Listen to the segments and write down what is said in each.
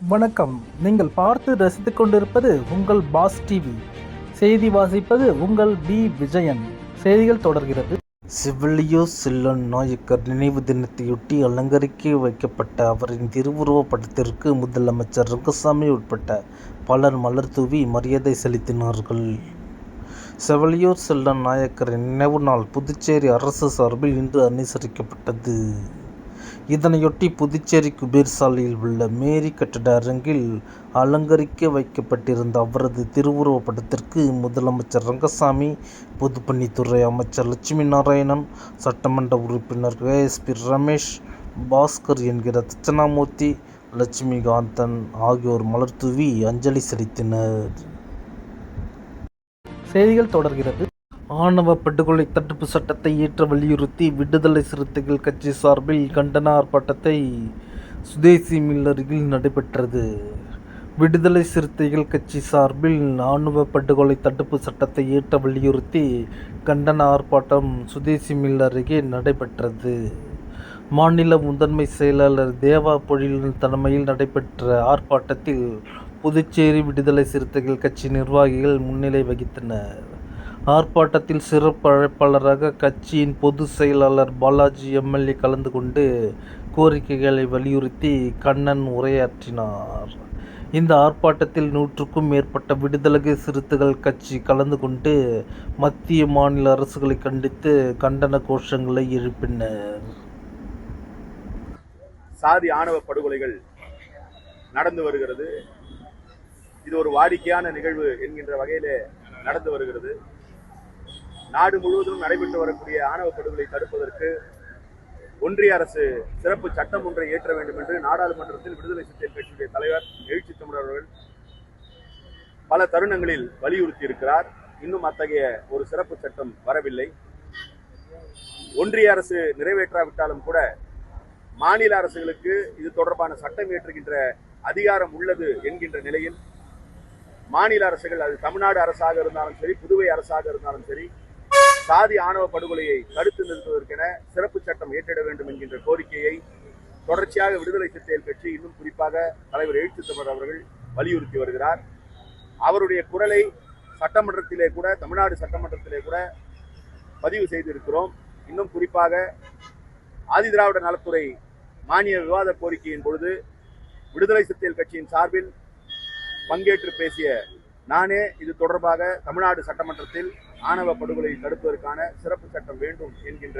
வணக்கம். நீங்கள் பார்த்து ரசித்துக் கொண்டிருப்பது உங்கள் பாஸ் டிவி. செய்தி வாசிப்பது உங்கள் பி விஜயன். செய்திகள் தொடர்கிறது. செவிலியர் செல்லன் நாயக்கர் நினைவு தினத்தையொட்டி அலங்கரிக்க வைக்கப்பட்ட அவரின் திருவுருவப் படத்திற்கு முதலமைச்சர் ரங்கசாமி உட்பட்ட பலர் மலர் தூவி மரியாதை செலுத்தினார்கள். செவிலியர் செல்லன் நாயக்கரின் நினைவு நாள் புதுச்சேரி அரசு சார்பில் இன்று அனுசரிக்கப்பட்டது. இதனையொட்டி புதுச்சேரி குபேர் சாலையில் உள்ள மேரி கட்டட அரங்கில் அலங்கரிக்க வைக்கப்பட்டிருந்த அவரது திருவுருவப் படத்திற்கு முதலமைச்சர் ரங்கசாமி, பொதுப்பணித்துறை அமைச்சர் லட்சுமி நாராயணன், சட்டமன்ற உறுப்பினர் எஸ்பி ரமேஷ், பாஸ்கர் என்கிற தட்சணாமூர்த்தி, லட்சுமிகாந்தன் ஆகியோர் மலர் தூவி அஞ்சலி செலுத்தினர். செய்திகள் தொடர்கிறது. ஆணவ படுகொலை தடுப்பு சட்டத்தை இயற்ற வலியுறுத்தி விடுதலை சிறுத்தைகள் கட்சி சார்பில் கண்டன ஆர்ப்பாட்டத்தை சுதேசி மில் அருகில் நடைபெற்றது. விடுதலை சிறுத்தைகள் கட்சி சார்பில் ஆணவ படுகொலை தடுப்பு சட்டத்தை இயற்ற வலியுறுத்தி கண்டன ஆர்ப்பாட்டம் சுதேசி மில் அருகே நடைபெற்றது. மாநில முதன்மை செயலாளர் தேவா பொழிலன் தலைமையில் நடைபெற்ற ஆர்ப்பாட்டத்தில் புதுச்சேரி விடுதலை சிறுத்தைகள் கட்சி நிர்வாகிகள் முன்னிலை வகித்தனர். ஆர்ப்பாட்டத்தில் சிறப்பு அழைப்பாளராக கட்சியின் பொதுச் செயலாளர் பாலாஜி எம்எல்ஏ கலந்து கொண்டு கோரிக்கைகளை வலியுறுத்தி கண்ணன் உரையாற்றினார். இந்த ஆர்ப்பாட்டத்தில் 100க்கும் மேற்பட்ட விடுதலை சிறுத்தைகள் கட்சி கலந்து கொண்டு மத்திய மாநில அரசுகளை கண்டித்து கண்டன கோஷங்களை எழுப்பினர். சாதி ஆணவ படுகொலைகள் நடந்து வருகிறது. இது ஒரு வாடிக்கையான நிகழ்வு என்கின்ற வகையிலே நடந்து வருகிறது. நாடு முழுவதும் நடைபெற்று வரக்கூடிய ஆணவ படுகொலை தடுப்பதற்கு ஒன்றிய அரசு சிறப்பு சட்டம் ஒன்றை இயற்ற வேண்டும் என்று நாடாளுமன்றத்தில் விடுதலை சிறுத்தைகள் கட்சியுடைய தலைவர் எழுச்சி தமிழர் அவர்கள் பல தருணங்களில் வலியுறுத்தி இருக்கிறார். இன்னும் அத்தகைய ஒரு சிறப்பு சட்டம் வரவில்லை. ஒன்றிய அரசு நிறைவேற்றாவிட்டாலும் கூட மாநில அரசுகளுக்கு இது தொடர்பான சட்டம் இயற்றுகின்ற அதிகாரம் உள்ளது என்கின்ற நிலையில் மாநில அரசுகள், அது தமிழ்நாடு அரசாக இருந்தாலும் சரி, புதுவை அரசாக இருந்தாலும் சரி, சாதி ஆணவ படுகொலையை தடுத்து நிறுத்துவதற்கென சிறப்பு சட்டம் இயற்றிட வேண்டும் என்கின்ற கோரிக்கையை தொடர்ச்சியாக விடுதலை சிறுத்தைகள் கட்சி, இன்னும் குறிப்பாக தலைவர் எழுச்சி தமிழர் அவர்கள் வலியுறுத்தி வருகிறார். அவருடைய குரலை சட்டமன்றத்திலே கூட, தமிழ்நாடு சட்டமன்றத்திலே கூட பதிவு செய்திருக்கிறோம். இன்னும் குறிப்பாக ஆதிதிராவிட நலத்துறை மானிய விவாத கோரிக்கையின் பொழுது விடுதலை சிறுத்தைகள் கட்சியின் சார்பில் பங்கேற்று பேசிய நானே இது தொடர்பாக தமிழ்நாடு சட்டமன்றத்தில் ஆணவ படுகொலை தடுப்பதற்கான சிறப்பு சட்டம் வேண்டும் என்கின்ற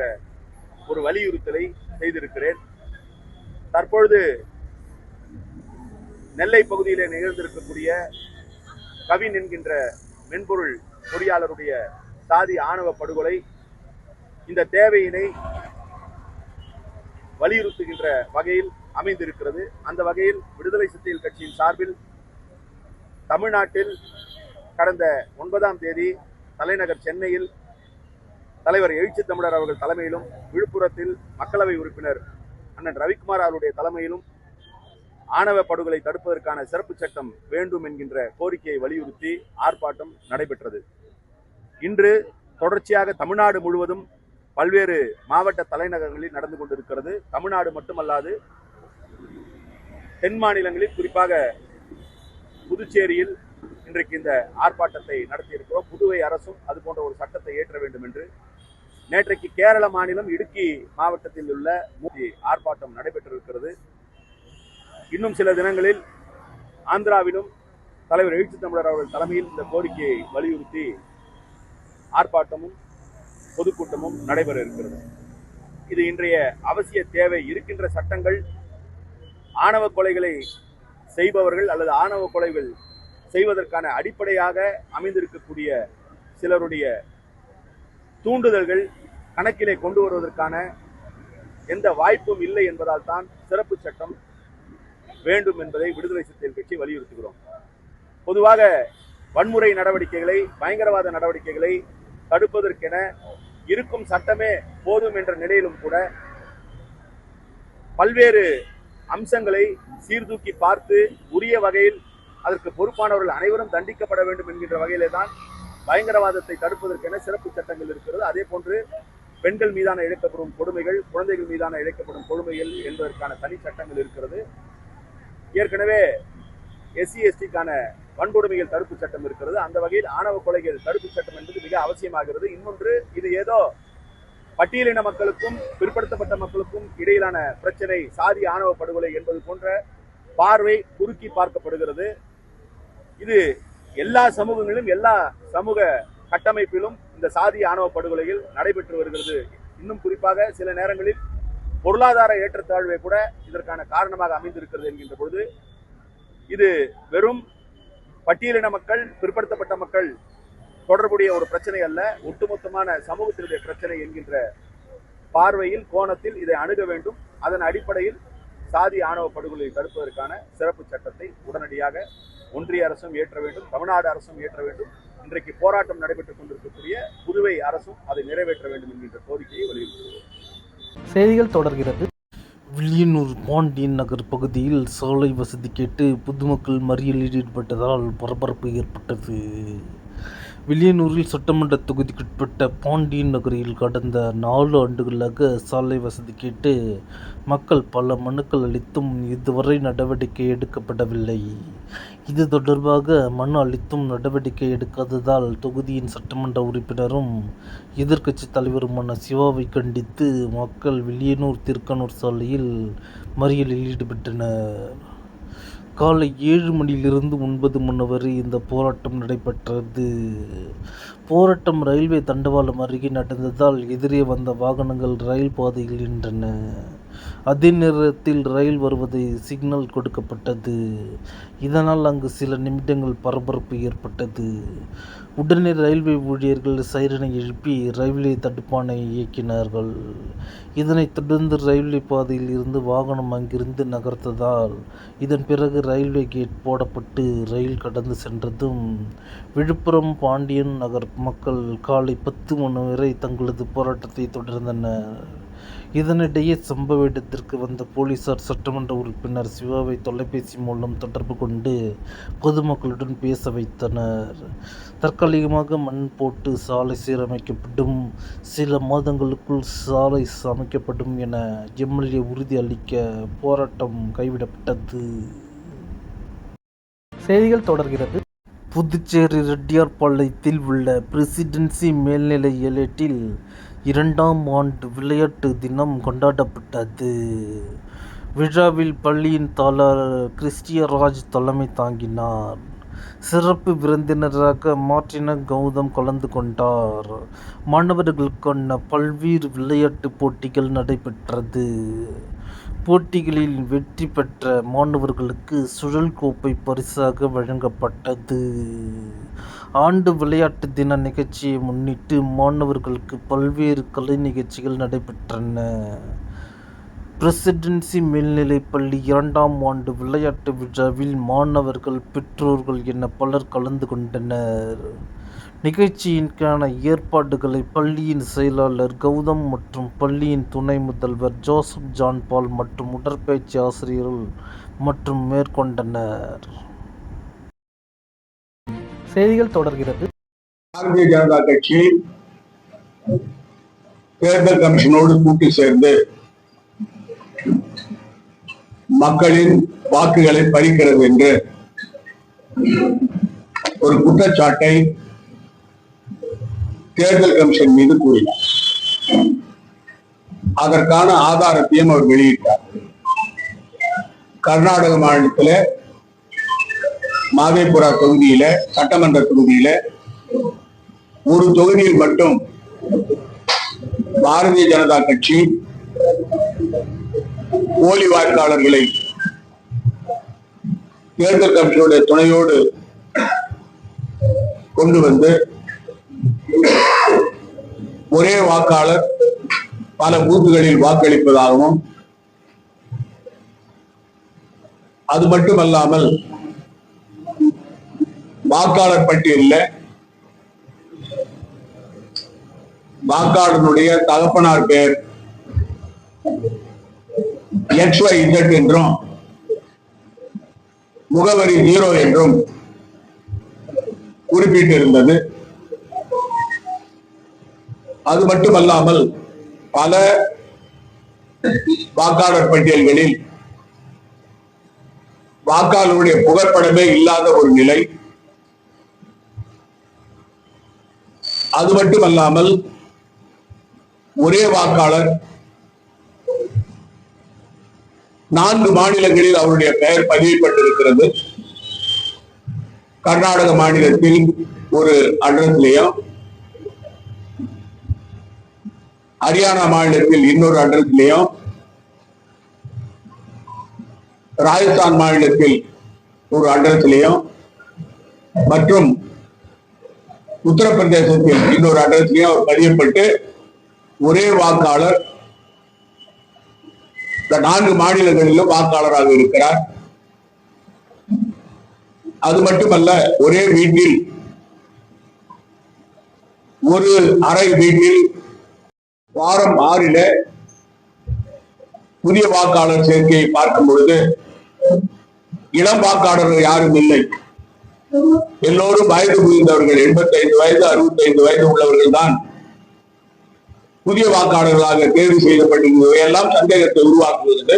ஒரு வலியுறுத்தலை செய்திருக்கிறேன். தற்பொழுது நெல்லை பகுதியிலே நிகழ்ந்திருக்கக்கூடிய கவின் என்கின்ற மென்பொருள் பொறியாளருடைய சாதி ஆணவ படுகொலை இந்த தேவையினை வலியுறுத்துகின்ற வகையில் அமைந்திருக்கிறது. அந்த வகையில் விடுதலை சிறுத்தைகள் கட்சியின் சார்பில் தமிழ்நாட்டில் கடந்த 9ஆம் தேதி தலைநகர் சென்னையில் தலைவர் எழுச்சி தமிழர் அவர்கள் தலைமையிலும், விழுப்புரத்தில் மக்களவை உறுப்பினர் அண்ணன் ரவிக்குமார் அவருடைய தலைமையிலும் ஆணவ படுகொலை தடுப்பதற்கான சிறப்பு சட்டம் வேண்டும் என்கின்ற கோரிக்கையை வலியுறுத்தி ஆர்ப்பாட்டம் நடைபெற்றது. இன்று தொடர்ச்சியாக தமிழ்நாடு முழுவதும் பல்வேறு மாவட்ட தலைநகரங்களில் நடந்து கொண்டிருக்கிறது. தமிழ்நாடு மட்டுமல்லாது தென் மாநிலங்களில், குறிப்பாக புதுச்சேரியில் இன்றைக்கு இந்த ஆர்ப்பாட்டத்தை நடத்தியிருக்கிறோம். புதுவை அரசும் அது போன்ற ஒரு சட்டத்தை இயற்ற வேண்டும் என்று. நேற்றைக்கு கேரள மாநிலம் இடுக்கி மாவட்டத்தில் உள்ள ஆர்ப்பாட்டம் நடைபெற்றிருக்கிறது. இன்னும் சில தினங்களில் ஆந்திராவிலும் தலைவர் எழுச்சி தமிழர் அவர்கள் தலைமையில் இந்த கோரிக்கையை வலியுறுத்தி ஆர்ப்பாட்டமும் பொதுக்கூட்டமும் நடைபெற இருக்கிறது. இது இன்றைய அவசிய தேவை. இருக்கின்ற சட்டங்கள் ஆணவ கொலைகளை செய்பவர்கள் அல்லது ஆணவ கொலைகள் செய்வதற்கான அடிப்படையாக அமைந்திருக்கக்கூடிய சிலருடைய தூண்டுதல்கள் கணக்கிலே கொண்டு வருவதற்கான எந்த வாய்ப்பும் இல்லை என்பதால் தான் சிறப்பு சட்டம் வேண்டும் என்பதை விடுதலை சிறுத்தைகள் கட்சி வலியுறுத்துகிறோம். பொதுவாக வன்முறை நடவடிக்கைகளை, பயங்கரவாத நடவடிக்கைகளை தடுப்பதற்கென இருக்கும் சட்டமே போதும் என்ற நிலையிலும் கூட பல்வேறு அம்சங்களை சீர்தூக்கி பார்த்து உரிய வகையில் அதற்கு பொறுப்பானவர்கள் அனைவரும் தண்டிக்கப்பட வேண்டும் என்கின்ற வகையிலே தான் பயங்கரவாதத்தை தடுப்பதற்கென சிறப்பு சட்டங்கள் இருக்கிறது. அதே போன்று பெண்கள் மீதான இழைக்கப்படும் கொடுமைகள், குழந்தைகள் மீதான இழைக்கப்படும் கொடுமைகள் என்பதற்கான தனி சட்டங்கள் இருக்கிறது. ஏற்கனவே SC ST-க்கான வன்கொடுமைகள் தடுப்பு சட்டம் இருக்கிறது. அந்த வகையில் ஆணவ கொலைகள் தடுப்பு சட்டம் என்பது மிக அவசியமாகிறது. இன்னொன்று, இது ஏதோ பட்டியலின மக்களுக்கும் பிற்படுத்தப்பட்ட மக்களுக்கும் இடையிலான பிரச்சனை, சாதி ஆணவ படுகொலை என்பது போன்ற பார்வை குறுக்கி பார்க்கப்படுகிறது. இது எல்லா சமூகங்களிலும் எல்லா சமூக கட்டமைப்பிலும் இந்த சாதி ஆணவ படுகொலைகள் நடைபெற்று வருகிறது. இன்னும் குறிப்பாக சில நேரங்களில் பொருளாதார ஏற்றத்தாழ்வை கூட இதற்கான காரணமாக அமைந்திருக்கிறது என்கின்ற பொழுது, இது வெறும் பட்டியலின மக்கள் பிற்படுத்தப்பட்ட மக்கள் தொடர்புடைய ஒரு பிரச்சனை அல்ல, ஒட்டுமொத்தமான சமூகத்தினுடைய பிரச்சனை என்கின்ற பார்வையில் கோணத்தில் இதை அணுக வேண்டும். அதன் அடிப்படையில் சாதி ஆணவ படுகொலையை தடுப்பதற்கான சிறப்பு சட்டத்தை உடனடியாக ஒன்றிய அரசும் ஏற்ற வேண்டும், தமிழ்நாடு அரசும் ஏற்ற வேண்டும். இன்றைக்கு போராட்டம் நடைபெற்றுக் கொண்டிருக்கக்கூடிய புதுவை அரசும் அதை நிறைவேற்ற வேண்டும் என்கின்ற கோரிக்கையை வலியுறுத்துகிறோம். செய்திகள் தொடர்கிறது. வில்லியனூர் பாண்டியன் நகர் பகுதியில் சாலை வசதி கேட்டு பொதுமக்கள் மறியலில் ஈடுபட்டதால் பரபரப்பு ஏற்பட்டது. வில்லியனூரில் சட்டமன்ற தொகுதிக்குட்பட்ட பாண்டியன் நகரில் கடந்த 4 ஆண்டுகளாக சாலை வசதி கேட்டு மக்கள் பல மனுக்கள் அளித்தும் இதுவரை நடவடிக்கை எடுக்கப்படவில்லை. இது தொடர்பாக மனு அளித்தும் நடவடிக்கை எடுக்காததால் தொகுதியின் சட்டமன்ற உறுப்பினரும் எதிர்க்கட்சி தலைவருமான சிவாவை கண்டித்து மக்கள் வில்லியனூர் திருக்கனூர் சாலையில் மறியலில் ஈடுபட்டனர். காலை 7 மணியிலிருந்து 9 மணி வரை இந்த போராட்டம் நடைபெற்றது. போராட்டம் ரயில்வே தண்டவாளம் அருகே நடந்ததால் எதிரே வந்த வாகனங்கள் ரயில் பாதையில் நின்றன. அதே நேரத்தில் ரயில் வருவதை சிக்னல் கொடுக்கப்பட்டது. இதனால் அங்கு சில நிமிடங்கள் பரபரப்பு ஏற்பட்டது. உடனே ரயில்வே ஊழியர்கள் சைரனை எழுப்பி ரயில்வே தடுப்பானை இயக்கினார்கள். இதனைத் தொடர்ந்து ரயில்வே பாதையில் இருந்து வாகனம் அங்கிருந்து நகர்த்ததால் இதன் பிறகு ரயில்வே கேட் போடப்பட்டு ரயில் கடந்து சென்றதும் விழுப்புரம் பாண்டியன் நகர் மக்கள் காலை 10 மணி வரை தங்களது போராட்டத்தை தொடர்ந்தனர். இதனிடையே சம்பவ இடத்திற்கு வந்த போலீசார் சட்டமன்ற உறுப்பினர் சிவாவை தொலைபேசி மூலம் தொடர்பு கொண்டு பொதுமக்களுடன் பேச வைத்தனர். தற்காலிகமாக மண் போட்டு சாலை சீரமைக்கப்படும், சில மாதங்களுக்குள் சாலை அமைக்கப்படும் என MLA உறுதி அளிக்க போராட்டம் கைவிடப்பட்டது. செய்திகள் தொடர்கிறது. புதுச்சேரி ரெட்டியார்பாளையத்தில் உள்ள பிரசிடென்சி மேல்நிலை ஏலேட்டில் 2ஆம் ஆண்டு விளையாட்டு தினம் கொண்டாடப்பட்டது. விழாவில் பள்ளியின் தாளர் கிறிஸ்டியராஜ் தலைமை தாங்கினார். சிறப்பு விருந்தினராக மார்டினா கௌதம் கலந்து கொண்டார். மாணவர்களுக்கான பல்வேறு விளையாட்டு போட்டிகள் நடைபெற்றது. போட்டிகளில் வெற்றி பெற்ற மாணவர்களுக்கு சுழல் கோப்பை பரிசாக வழங்கப்பட்டது. ஆண்டு விளையாட்டு தின நிகழ்ச்சியை முன்னிட்டு மாணவர்களுக்கு பல்வேறு கலை நிகழ்ச்சிகள் நடைபெற்றன. பிரசிடென்சி மேல்நிலைப்பள்ளி 2ஆம் ஆண்டு விளையாட்டு விழாவில் மாணவர்கள், பெற்றோர்கள் என பலர் கலந்து கொண்டனர். நிகழ்ச்சியின்கான ஏற்பாடுகளை பள்ளியின் செயலாளர் கௌதம் மற்றும் பள்ளியின் துணை முதல்வர் ஜோசப் ஜான் பால் மற்றும் உடற்பயிற்சி ஆசிரியர்கள் மற்றும் மேற்கொண்டனர். செய்திகள் தொடர்கிறது. பாரதிய ஜனதா கட்சி தேர்தல் கமிஷனோடு கூட்டி சேர்ந்து மக்களின் வாக்குகளை பறிக்கிறது என்று ஒரு குற்றச்சாட்டை தேர்தல் கமிஷன் மீது கூறினார். அதற்கான ஆதாரத்தையும் அவர் வெளியிட்டார். கர்நாடக மாநிலத்தில் மாதேபுரா தொகுதியில, சட்டமன்ற தொகுதியில ஒரு தொகுதியில் மட்டும் பாரதிய ஜனதா கட்சி போலி வாக்காளர்களை தேர்தல் கமிஷனுடைய துணையோடு கொண்டு வந்து ஒரே வாக்காளர் பல பூத்துகளில் வாக்களிப்பதாகவும், அது மட்டுமல்லாமல் வாக்காளர் பட்டியலில் வாக்காளருடைய தகப்பனார் பெயர் XYZ என்றும் முகவரி 0 என்றும் குறிப்பிட்டிருந்தது. அது மட்டுமல்லாமல் பல வாக்காளர் பட்டியல்களில் வாக்காளருடைய புகைப்படமே இல்லாத ஒரு நிலை. அது மட்டுமல்லாமல் ஒரே வாக்காளர் 4 மாநிலங்களில் அவருடைய பெயர் பதியப்பட்டிருக்கிறது. கர்நாடக மாநிலத்தில் ஒரு அட்ரஸ்லயும், ஹரியானா மாநிலத்தில் இன்னொரு அட்ரஸ்லயும், ராஜஸ்தான் மாநிலத்தில் ஒரு அட்ரஸ்லயும் மற்றும் உத்தரப்பிரதேசத்தில் இன்னொரு அட்ரஸ்லயும் அவர் பதியப்பட்டு ஒரே வாக்காளர் இந்த 4 மாநிலங்களிலும் வாக்காளராக இருக்கிறார். அது மட்டுமல்ல, ஒரே வீட்டில் ஒரு அறை வீட்டில் வாரம் 6 புதிய வாக்காளர் சேர்க்கையை பார்க்கும் பொழுது இளம் வாக்காளர்கள் யாரும் இல்லை. எல்லோரும் வயது முதிர்ந்தவர்கள், 85 வயது 65 வயது உள்ளவர்கள் தான் புதிய வாக்காளர்களாக தேர்வு செய்யப்பட்டிருந்தவை எல்லாம் சந்தேகத்தை உருவாக்குகிறது.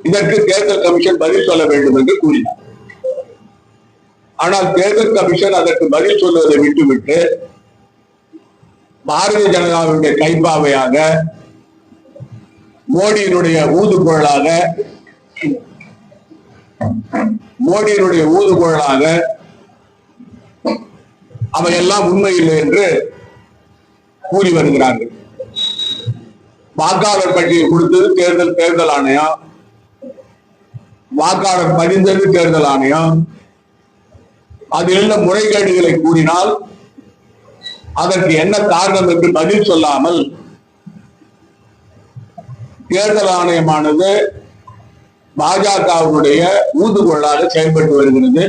இதற்கு தேர்தல் கமிஷன் பதில் சொல்ல வேண்டும் என்று கூறினார். ஆனால் தேர்தல் கமிஷன் அதற்கு பதில் சொல்வதை விட்டுவிட்டு பாரதிய ஜனதாவுடைய கைப்பாவையாக, மோடியினுடைய ஊதுகுழலாக அவையெல்லாம் உண்மையில்லை என்று கூறி வருகிறார்கள். வாக்காளர் பட்டியலை கொடுத்தது தேர்தல் ஆணையம், வாக்காளர் பதிந்தது தேர்தல் ஆணையம். அதில் உள்ள முறைகேடுகளை கூறினால் அதற்கு என்ன காரணம் என்று பதில் சொல்லாமல் தேர்தல் ஆணையமானது பாஜகவினுடைய ஊதுகுழலாக செயல்பட்டு வருகிறது.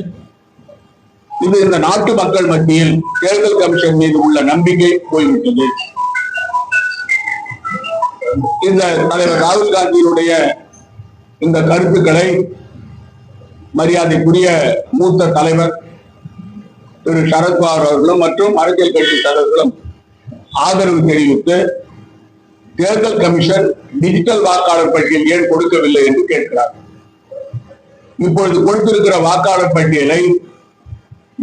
இது இந்த நாட்டு மக்கள் மத்தியில் தேர்தல் கமிஷன் மீது உள்ள நம்பிக்கை போய்விட்டது. இந்த தலைவர் ராகுல் காந்தியினுடைய இந்த கருத்துக்களை மரியாதைக்குரிய மூத்த தலைவர் திரு சரத்பவார் அவர்களும் மற்றும் அரசியல் கட்சி தலைவர்களும் ஆதரவு தெரிவித்து தேர்தல் கமிஷன் டிஜிட்டல் வாக்காளர் பட்டியல் ஏன் கொடுக்கவில்லை என்று கேட்கிறார். இப்பொழுது கொடுத்திருக்கிற வாக்காளர் பட்டியலை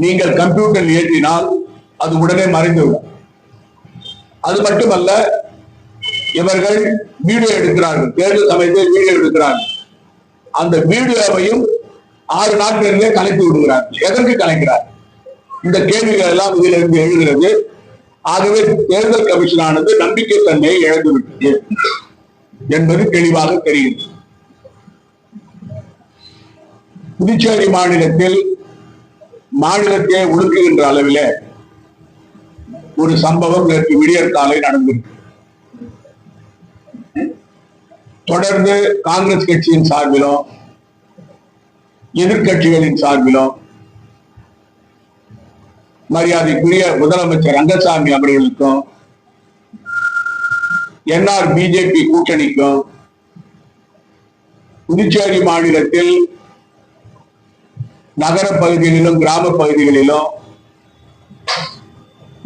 நீங்கள் கம்ப்யூட்டரில் ஏற்றினால் அது உடனே மறைந்துவிடும். அது மட்டுமல்ல, இவர்கள் வீடியோ எடுக்கிறார்கள், தேர்தல் சமயத்தில் வீடியோ எடுக்கிறார்கள். அந்த வீடியோவையும் 6 நாட்களிலே கலைத்து விடுகிறார்கள். எதற்கு கலைக்கிறார்? இந்த கேள்விகள் எல்லாம் இதிலிருந்து எழுகிறது. ஆகவே தேர்தல் கமிஷனானது நம்பிக்கை தன்மையை இழந்துவிட்டது என்பது தெளிவாக தெரிகிறது. புதுச்சேரி மாநிலத்தை ஒடுக்குகின்ற அளவில் ஒரு சம்பவம் நேற்று விடியற் காலை நடந்திருக்கு. தொடர்ந்து காங்கிரஸ் கட்சியின் சார்பிலும் எதிர்கட்சிகளின் சார்பிலும் மரியாதைக்குரிய முதலமைச்சர் ரங்கசாமி அவர்களுக்கும் என்ஆர் பிஜேபி கூட்டணிக்கும் புதுச்சேரி மாநிலத்தில் நகர பகுதிகளிலும் கிராம பகுதிகளிலும்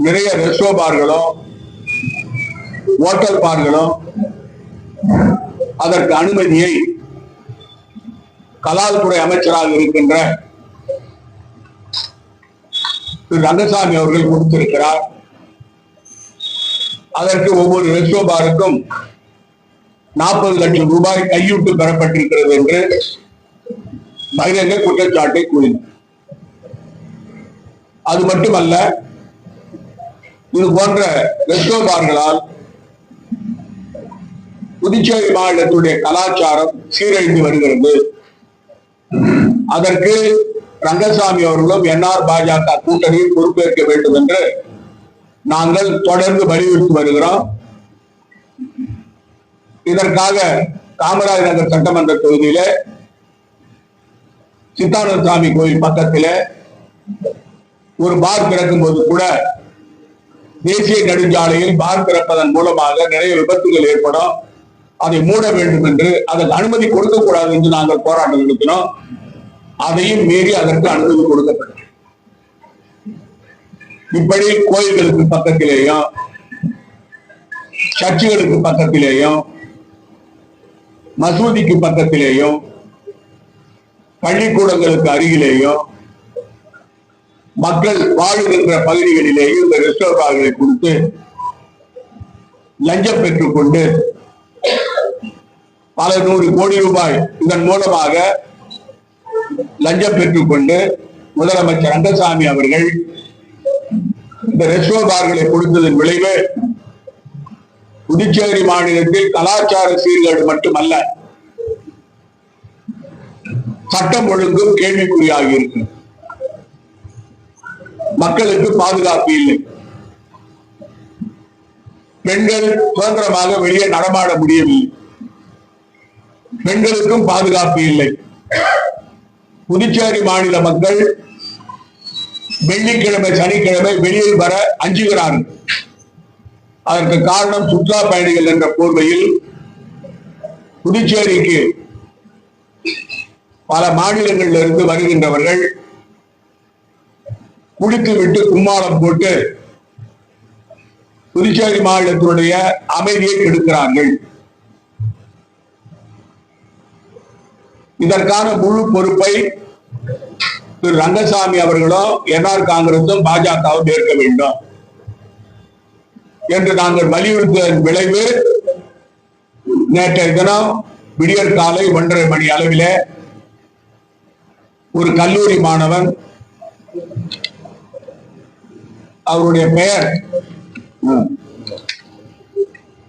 நிறைய ரெஸ்டோ பார்களும் ஹோட்டல் பார்களும் அதற்கு அனுமதியை கலால்துறை அமைச்சராக இருக்கின்ற திரு ரங்கசாமி அவர்கள் கொடுத்திருக்கிறார். அதற்கு ஒவ்வொரு ரெஸ்டோ பாருக்கும் 40 லட்சம் ரூபாய் கையூட்டு பெறப்பட்டிருக்கிறது என்று பகிரங்க குற்றச்சாட்டை கூறினார். அது மட்டுமல்ல, இது போன்ற ரெஸ்டோ பார்களால் புதுச்சேரி மாநிலத்துடைய கலாச்சாரம் சீரழிந்து வருகிறது. அதற்கு ரங்கசாமி அவர்களும் என்ஆர் பாஜக கூட்டணியில் பொறுப்பேற்க வேண்டும் என்று நாங்கள் தொடர்ந்து வலியுறுத்தி வருகிறோம். இதற்காக காமராஜ் நகர் சட்டமன்ற தொகுதியில சித்தானந்த சாமி கோயில் பக்கத்தில் ஒரு பார் திறக்கும் போது கூட தேசிய நெடுஞ்சாலையில் பார் திறப்பதன் மூலமாக நிறைய விபத்துகள் ஏற்படும், அதை மூட வேண்டும் என்று, அதற்கு அனுமதி கொடுக்க கூடாது என்று நாங்கள் போராட்டம் நடத்தினோம். அதையும் மீறி அதற்கு அனுமதி கொடுக்கப்பட்டது. இப்படி கோயில்களுக்கு பக்கத்திலேயும் சர்ச்சுகளுக்கு பக்கத்திலேயும் மசூதிக்கு பக்கத்திலேயும் பள்ளிக்கூடங்களுக்கு அருகிலேயும் மக்கள் வாழுகின்ற பகுதிகளிலேயும் இந்த ரெஸ்டோ பார்களை கொடுத்து லஞ்சம் பெற்றுக் கொண்டு பல நூறு கோடி ரூபாய் இதன் மூலமாக லஞ்சம் பெற்றுக் கொண்டு முதலமைச்சர் ரங்கசாமி அவர்கள் இந்த ரெஸ்டோ பார்களை கொடுத்ததன் விளைவு புதுச்சேரி மாநிலத்தில் கலாச்சார சீர்கேடு மட்டுமல்ல, சட்டம் ஒழுங்கும் கேள்விக்குறியாகி இருக்கு. மக்களுக்கு பாதுகாப்பு இல்லை. பெண்கள் சுதந்திரமாக வெளியே நடமாட முடியவில்லை. பெண்களுக்கும் பாதுகாப்பு இல்லை. புதுச்சேரி மாநில மக்கள் வெள்ளிக்கிழமை சனிக்கிழமை வெளியில் வர அஞ்சுகிறார்கள். அதற்கு காரணம் சுற்றுலா பயணிகள் என்ற போர்வையில் புதுச்சேரிக்கு பல மாநிலங்களில் இருந்து வருகின்றவர்கள் குளித்து விட்டு கும்மாளம் போட்டு புதுச்சேரி மாநிலத்தினுடைய அமைதியை கெடுக்கிறார்கள். இதற்கான முழு பொறுப்பை திரு ரங்கசாமி அவர்களும் என்ஆர் காங்கிரசும் பாஜகவும் ஏற்க வேண்டும் என்று நாங்கள் வலியுறுத்தியதன் விளைவு நேற்றைய தினம் விடியற் காலை 1:30 மணி அளவிலே ஒரு கல்லூரி மாணவன், அவருடைய பெயர்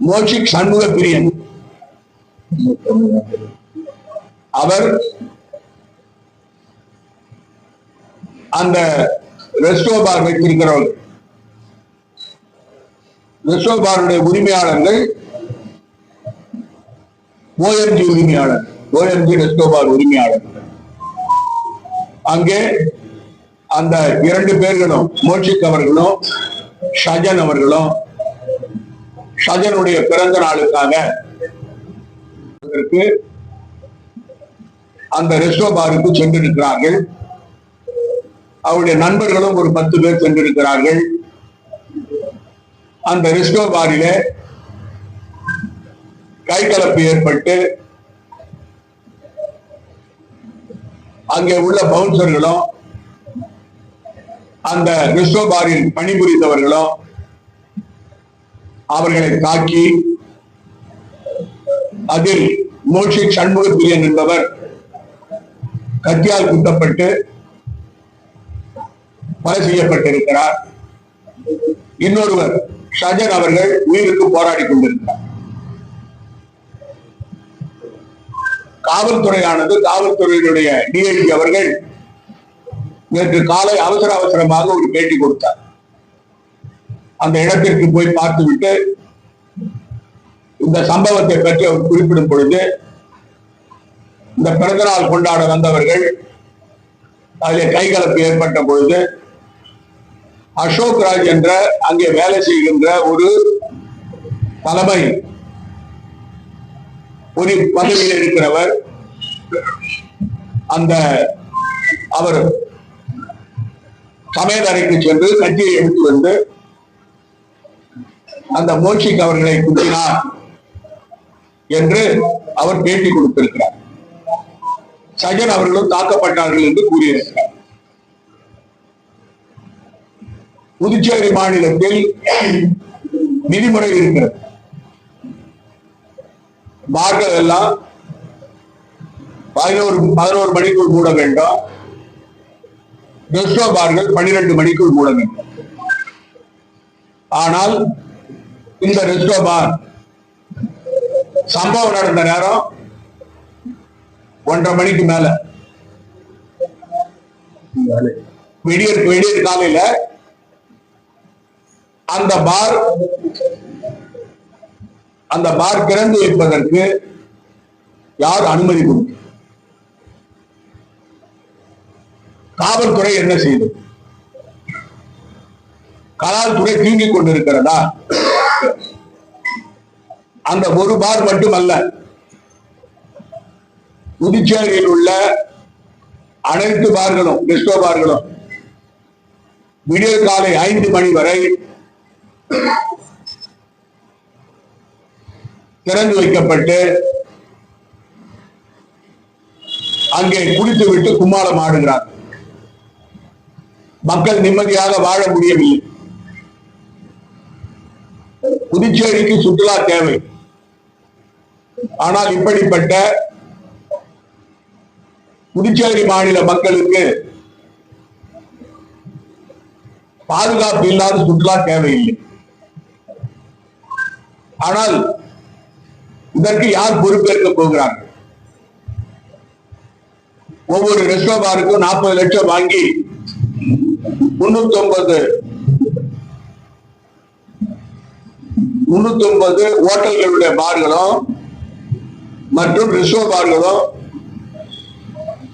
மோஷிக் சண்முக பிரியன், அவர் அந்த ரெஸ்டோ பார் வைத்திருக்கிறவர்கள், ரெஸ்டோ பாருடைய உரிமையாளர்கள் ஓஎம்ஜி உரிமையாளர், ஓஎம்ஜி ரெஸ்டோ பார் உரிமையாளர். அங்கே அந்த 2 பேர்களும், மோஷிக் அவர்களும் ஷஜன் அவர்களும், ஷஜனுடைய பிறந்த நாளுக்காக அந்த ரெஸ்டோ பாருக்கு சென்றிருக்கிறார்கள். அவருடைய நண்பர்களும் ஒரு 10 பேர் சென்றிருக்கிறார்கள். அந்த ரெஸ்டோ பாரிலே கைகலப்பு ஏற்பட்டு அங்கே உள்ள பவுன்சர்களும் அந்த ரெஸ்டோ பாரில் பணிபுரிந்தவர்களும் அவர்களை தாக்கி அதில் மோஷிக் சண்முக பிரியன் என்பவர் கத்தியால் குத்தப்பட்டு கொலை செய்யப்பட்டிருக்கிறார். இன்னொருவர் ஷஜன் அவர்கள் உயிருக்கு போராடி கொண்டிருக்கிறார். காவல்துறையானது, காவல்துறையினுடைய டிஐஜி அவர்கள் நேற்று காலை அவசரமாக ஒரு பேட்டி கொடுத்தார். அந்த இடத்திற்கு போய் பார்த்துவிட்டு இந்த சம்பவத்தை பற்றி அவர் குறிப்பிடும் பொழுது, இந்த பிறந்தநாள் கொண்டாட வந்தவர்கள் அதிலே கைகலப்பு ஏற்பட்ட பொழுது அசோக் ராஜ் என்ற அங்கே வேலை செய்கின்ற ஒரு தலைமை ஒரு பதவியில் இருக்கிறவர், அந்த அவர் சமையல் அறைக்கு சென்று கத்தியை எடுத்து வந்து அந்த மோஷிக் அவர்களை குத்தினார் என்று அவர் பேட்டி கொடுத்திருக்கிறார். சஜன் அவர்களும் தாக்கப்பட்டார்கள் என்று கூறியிருக்கிறார். புதுச்சேரி மாநிலத்தில் விதிமுறை இருக்கிறது. பார்கள் எல்லாம் 11 மணிக்குள் மூட வேண்டும். ரெஸ்டோ பார்கள் 12 மணிக்குள் மூட வேண்டும். ஆனால் இந்த ரெஸ்டோ பார் சம்பவம் நடந்த நேரம் 1:30 மணிக்கு மேல, விடியற் காலையில அந்த பார் திறந்து வைப்பதற்கு யார் அனுமதி கொடுக்கும்? காவல்துறை என்ன செய்தது? காவல்துறை தூங்கிக் கொண்டிருக்கிறதா? அந்த ஒரு பார் மட்டுமல்ல, புதுச்சேரியில் உள்ள அனைத்து பார்களும், ரெஸ்டோ பார்களும் விடியற் காலை 5 மணி வரை திறந்து வைக்கப்பட்டு அங்கே குடித்துவிட்டு கும்மாளம் ஆடுகிறார். மக்கள் நிம்மதியாக வாழ முடியவில்லை. புதுச்சேரிக்கு சுற்றுலா தேவை. ஆனால் இப்படிப்பட்ட புதுச்சேரி மாநில மக்களுக்கு பாதுகாப்பு இல்லாத சுற்றுலா தேவையில்லை. ஆனால் இதற்கு யார் பொறுப்பேற்க போகிறார்கள்? ஒவ்வொரு ரெஸ்டாரண்ட் பாருக்கும் 40 லட்சம் வாங்கி 309 ஹோட்டல்களுடைய பார்களும் மற்றும் ரிசர்வ் பார்களும்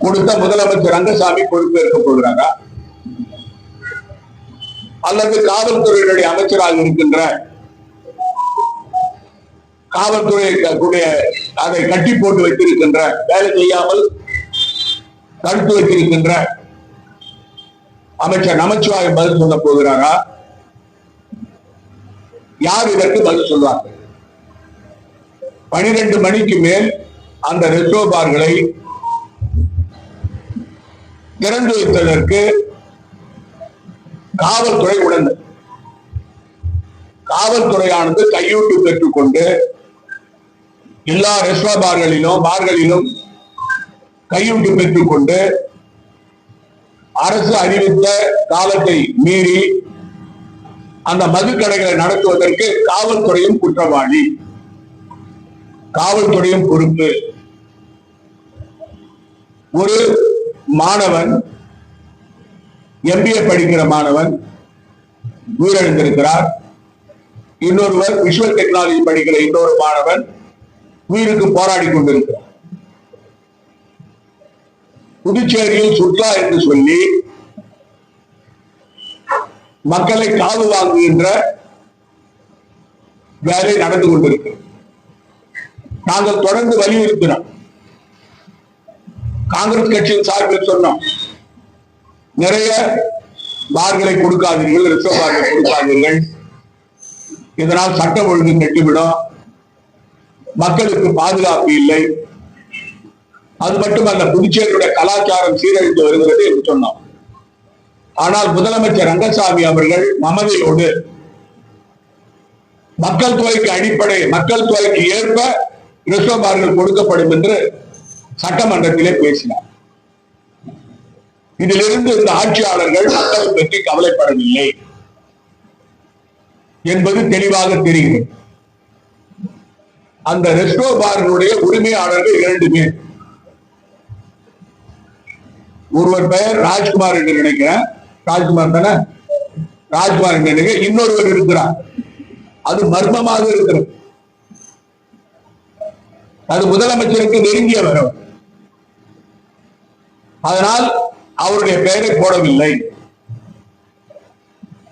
கொடுத்த முதலமைச்சர் ரங்கசாமி பொறுப்பேற்க போகிறாங்க. அல்லது காவல்துறையினுடைய அமைச்சராக இருக்கின்ற காவல்துறை அதை கட்டி போட்டு வைத்திருக்கின்ற, வேலை செய்யாமல் தடுத்து வைத்திருக்கின்ற அமைச்சர் நமச்சிவாயம் பதில் சொல்ல போகிறாரா? யார் இதற்கு பதில் சொல்வார்கள்? 12 மணிக்கு மேல் அந்த ரெஸ்டாரண்ட் பார்களை திறந்து வைத்ததற்கு காவல்துறை உடனே காவல்துறையானது கையூட்டு பெற்றுக்கொண்டு எல்லா ரெஸ்டாரண்ட் பார்களிலும் கையூட்டு பெற்றுக்கொண்டு அரசு அறிவித்த காலத்தை மீறி அந்த மதுக்கடைகளை நடத்துவதற்கு காவல்துறையும் குற்றவாளி, காவல்துறையும் பொறுப்பு. ஒரு மாணவன், MBA படிக்கிற மாணவன் உயிரிழந்திருக்கிறார். இன்னொருவர் விஷுவல் டெக்னாலஜி படிக்கிற இன்னொரு மாணவன் உயிருக்கு போராடி கொண்டிருக்கிறார். புதுச்சேரியில் சுற்றுலா என்று சொல்லி மக்களை காவு வாங்குகின்ற வேலை நடந்து கொண்டிருக்கிறது. நாங்கள் தொடர்ந்து வலியுறுத்தினோம். காங்கிரஸ் கட்சியின் சார்பில் சொன்னோம், நிறைய பார்களை கொடுக்காதீர்கள், ரிசர்வ் பார்களை கொடுக்காதீர்கள், இதனால் சட்டம் ஒழுங்கு கெட்டுவிடும், மக்களுக்கு பாதுகாப்பு இல்லை, அது மட்டுமல்ல புதுச்சேரியுடைய கலாச்சாரம் சீரழிந்து வருகிறது என்று சொன்னோம். ஆனால் முதலமைச்சர் ரங்கசாமி அவர்கள் மமதையோடு மக்கள் தொகைக்கு ஏற்ப ரிசர்வ் பார்கள் கொடுக்கப்படும் என்று சட்டமன்றத்திலே பேசினார். இதிலிருந்து இந்த ஆட்சியாளர்கள் மக்களை பற்றி கவலைப்படவில்லை என்பது தெளிவாக தெரிகிறது. அந்த ரெஸ்டாரண்ட் பார்களுடைய உரிமையாளர்கள் 2 பேர். ஒருவர் பெயர் ராஜ்குமார் என்று நினைக்கிறேன், ராஜ்குமார் தானே, ராஜ்குமார் என்று நினைக்கிறேன். இன்னொருவர் இருக்கிறார், அது மர்மமாக இருக்கிறது. அது முதலமைச்சருக்கு நெருங்கியவர், அதனால் அவருடைய பெயரை போடவில்லை.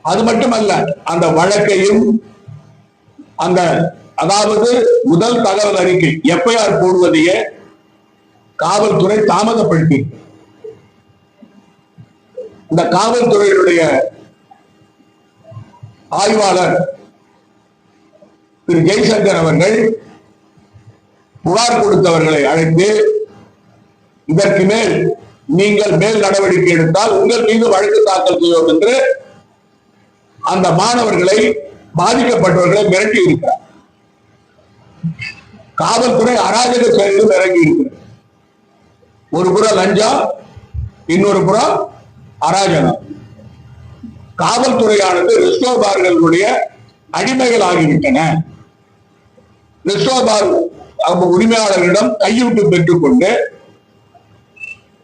அது மட்டுமல்ல, அந்த வழக்கையும் அதாவது முதல் தகவல் அறிக்கை FIR போடுவதையே காவல்துறை தாமதப்படுத்தி, இந்த காவல்துறையினுடைய ஆய்வாளர் திரு ஜெய்சங்கர் அவர்கள் புகார் கொடுத்தவர்களை அழைத்து, இதற்கு மேல் நீங்கள் மேல் நடவடிக்கை எடுத்தால் உங்கள் மீது வழக்கு தாக்கல் செய்வோம் என்று அந்த மாணவர்களை, பாதிக்கப்பட்டவர்களை மிரட்டி இருக்கிறார். காவல்துறை அராஜக செயலிலும் இறங்கி இருக்கிறது. ஒரு புறம் லஞ்சம், இன்னொரு புறம் அராஜகம். காவல்துறையானது ரிசர்வ் பார்களுடைய அடிமைகள் ஆகிவிட்டன. ரிசர்வ் பார் உரிமையாளர்களிடம் கையூட்டு பெற்றுக்கொண்டு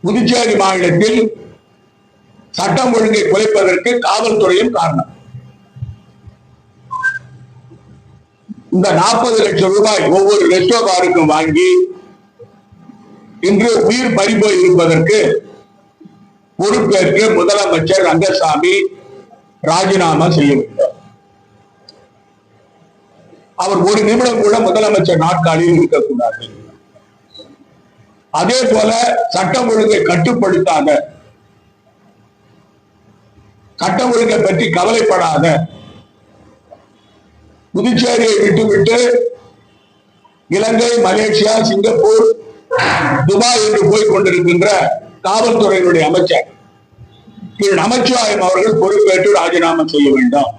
புதுச்சேரி மாநிலத்தில் சட்டம் ஒழுங்கை குலைப்பதற்கு காவல்துறையும் காரணம். இந்த 40 லட்சம் ரூபாய் ஒவ்வொரு ரெஸ்டாரண்ட் பாருக்கும் வாங்கி இன்று உயிர் பறிபோய் இருப்பதற்கு பொறுப்பேற்று முதலமைச்சர் ரங்கசாமி ராஜினாமா செய்ய வேண்டும். அவர் ஒரு நிமிடம் கூட முதலமைச்சர் நாற்காலியில் இருக்கக்கூடாது. அதே போல சட்டம் ஒழுங்கை கட்டுப்படுத்தாத, சட்டம் ஒழுங்கை பற்றி கவலைப்படாத, புதுச்சேரியை விட்டுவிட்டு இலங்கை, மலேசியா, சிங்கப்பூர் துபாய் என்று போய் கொண்டிருக்கின்ற காவல்துறையினுடைய அமைச்சர் திரு நமச்சிவாயம் அவர்கள் பொறுப்பேற்று ராஜினாமா செய்ய வேண்டும்.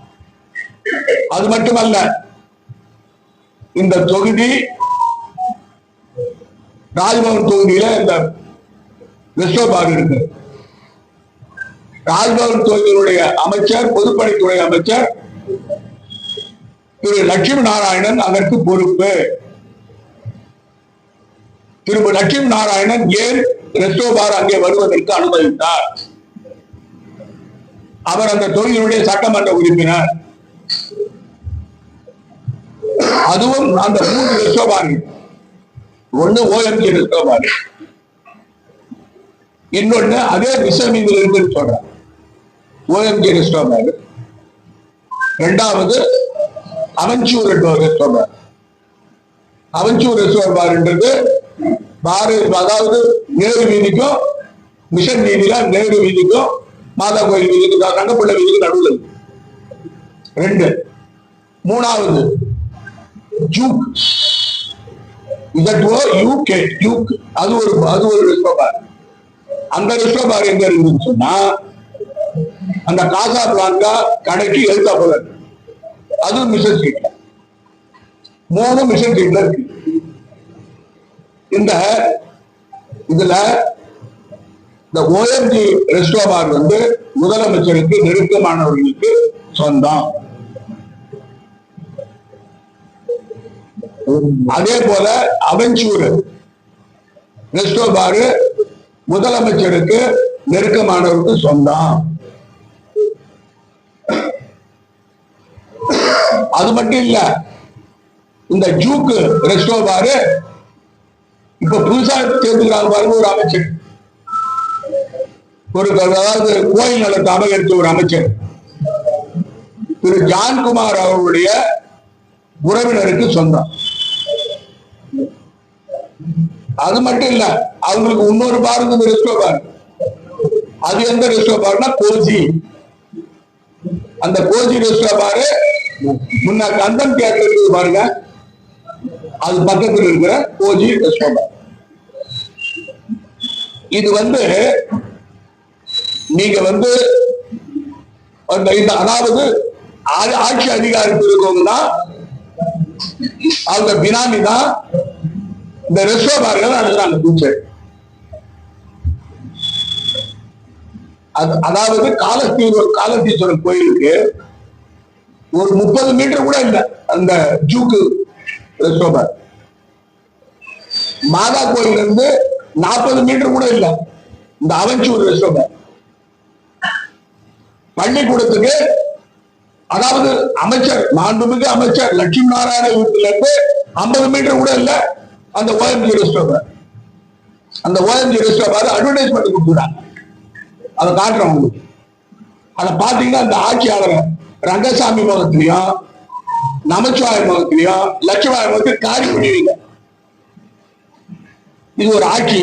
அது மட்டுமல்ல, இந்த தொகுதி ராஜ்பவன் தொகுதியில இந்த வெஸ்டோபார் இருக்கு. ராஜ்பவன் தொகுதியினுடைய அமைச்சர், பொதுப்பணித்துறை அமைச்சர் திரு லட்சுமி நாராயணன் அதற்கு பொறுப்பு. திரு லட்சுமி நாராயணன் ஏன் ரெஸ்டோபார் அங்கே வருவதற்கு அனுமதித்தார்? அவர் அந்த தொகுதியினுடைய சட்டமன்ற உறுப்பினர். அதுவும் அந்த 3 ரெஸ்டோபார், ஒண்ணு OMG ரெஸ்டோபார், இன்னொன்னு அதே விசமீதியில் இருக்குன்னு சொல்றார் OMG ரெஸ்டோபார், இரண்டாவது அவஞ்சூர் ரெஸ்டோபார். அவஞ்சூர் ரெஸ்டோபார்ன்றது அதாவது நேரு வீதிக்கும் மிஷன் வீதியில நேரு வீதிக்கும் மாதா கோயில் வீதிக்கும் தங்கப்பிள்ளை வீதிக்கும் நடுவில் 2. மூணாவது ஜூக், அது ஒரு ரெஸ்டோபார். அந்த ரெஸ்டோபார் எங்க இருக்குன்னு சொன்னா அந்த காசா பிளாங்கா கடைக்கு எழுத்தா போல இருக்கு. அதுவும் மிஷன் ஸ்ட்ரீட்ல, 3 மிஷன் ஸ்ட்ரீட்ல இருக்கு. இதுல இந்த OMG ரெஸ்டோபார் முதலமைச்சருக்கு நெருக்கமானவர்களுக்கு சொந்தம். அதே போல அவஞ்சூர் ரெஸ்டோபார் முதலமைச்சருக்கு நெருக்கமானவருக்கு சொந்தம். அது மட்டும் இல்ல, இந்த ஜூக்கு ரெஸ்டோபார் இப்ப புதுசா சேர்த்துக்கிறாங்க பாருங்க ஒரு அமைச்சர், அதாவது கோயில் நலத்தை அபகரித்த ஒரு அமைச்சர் திரு ஜான்குமார் அவர்களுடைய உறவினருக்கு சொந்தம். அது மட்டும் இல்ல, அவங்களுக்கு இன்னொரு பார் ரெஸ்டோபார். அது எந்த ரெஸ்டோபார்னா கோஜி. அந்த கோஜி ரெஸ்டோபார் முன்ன கந்தன் தியேட்டர் இருக்குது பாருங்க, அது பக்கத்தில் இருக்கிற கோஜி ரெஸ்டோபார். இது நீங்க அதாவது ஆட்சி அதிகாரத்தில் இருக்கவங்க அவங்க பினாமி தான் இந்த ரெஸ்டோபார்கள் நடத்துறாங்க பூச்சை. அதாவது காலத்தீஸ்வரர் கோயிலுக்கு ஒரு 30 மீட்டர் கூட இல்லை அந்த ஜூக்கு ரெஸ்டோபார். மாதா கோயில் 40 மீட்டர் கூட இல்லை இந்த அவஞ்சூர் ரெஸ்டோபார். பள்ளிக்கூடத்துக்கு அதாவது அமைச்சர், மாண்புமிகு அமைச்சர் லட்சுமி நாராயண வீட்டுல 50 மீட்டர் கூட இல்ல அந்த OMG ரெஸ்டோபார். அந்த OMG ரெஸ்டோபார் அட்வர்டைஸ்மெண்ட் கொடுத்துறாங்க, அதை காட்டுறோம் உங்களுக்கு. அதை பாத்தீங்கன்னா அந்த ஆட்சியாளர் ரங்கசாமி முகத்திலையும் நமச்சிவாய முகத்திலையும் லட்சுமாய முகத்தில் காரி பண்ணுவீங்க. இது ஒரு ஆட்சி.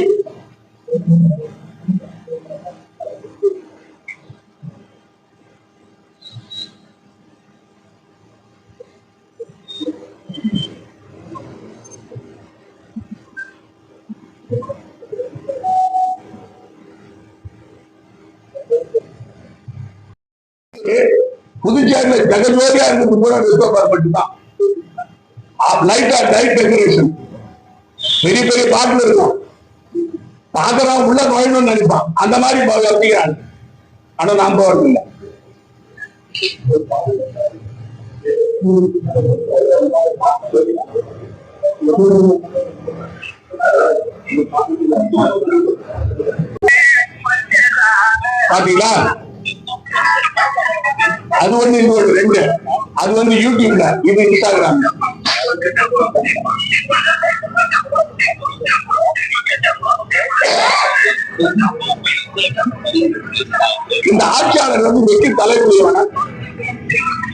புதுச்சேரியில் ஜெகஜோதியா இருக்கிறது கூட ரெஸ்டோபார் மட்டும்தான். லைட் டெக்கரேஷன் பெரிய பெரிய பாட்டில் இருக்கும், பாக்குறவன் உள்ள நுழையணும்னு நினைப்பான். அந்த மாதிரி வைக்கிறாங்க. ஆனா நாம் போறதில்லை. பாத்தீங்களா? அது இது 2. அது யூடியூப்ல, இது இன்ஸ்டாகிராம். இந்த ஆட்சியாளர் வெற்றி தலைமுறையான